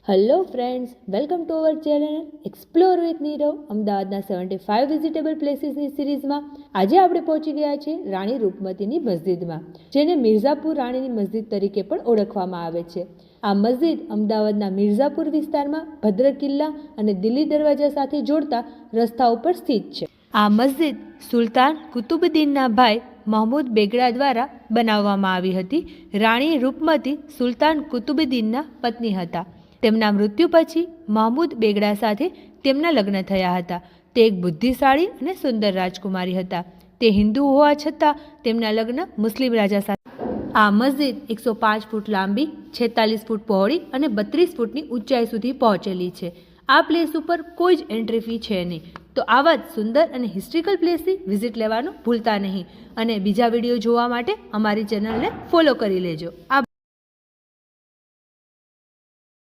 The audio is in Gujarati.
Hello friends, welcome to our channel explore with Nirav. અમદાવાદના 75 વિઝિટેબલ પ્લેસીસની સિરીઝમાં આજે આપણે પહોંચી ગયા છીએ રાણી રૂપમતીની મસ્જિદમાં, જેને મિર્ઝાપુર રાણીની મસ્જિદ તરીકે પણ ઓળખવામાં આવે છે. આ મસ્જિદ અમદાવાદના મિર્ઝાપુર વિસ્તારમાં ભદ્ર કિલ્લા અને દિલ્હી દરવાજા સાથે જોડતા રસ્તા ઉપર સ્થિત છે. આ મસ્જિદ સુલતાન કુતુબુદ્દીનના ભાઈ મહમૂદ બેગડા દ્વારા બનાવવામાં આવી હતી. રાણી રૂપમતી સુલતાન કુતુબુદ્દીનના પત્ની હતા. તેમના મૃત્યુ પછી મહમૂદ બેગડા સાથે તેમના લગ્ન થયા હતા. તે એક બુદ્ધિશાળી અને સુંદર રાજકુમારી હતા. તે હિન્દુ હોવા છતાં તેમના લગ્ન મુસ્લિમ રાજા સાથે. આ મસ્જિદ 105 ફૂટ લાંબી, 46 ફૂટ પહોળી અને 32 ફૂટની ઊંચાઈ સુધી પહોંચેલી છે. આ પ્લેસ ઉપર કોઈ જ એન્ટ્રી ફી છે નહીં. તો આવા જ સુંદર અને હિસ્ટ્રિકલ પ્લેસની વિઝિટ લેવાનું ભૂલતા નહીં. અને બીજા વિડીયો જોવા માટે અમારી ચેનલને ફોલો કરી લેજો. આભાર.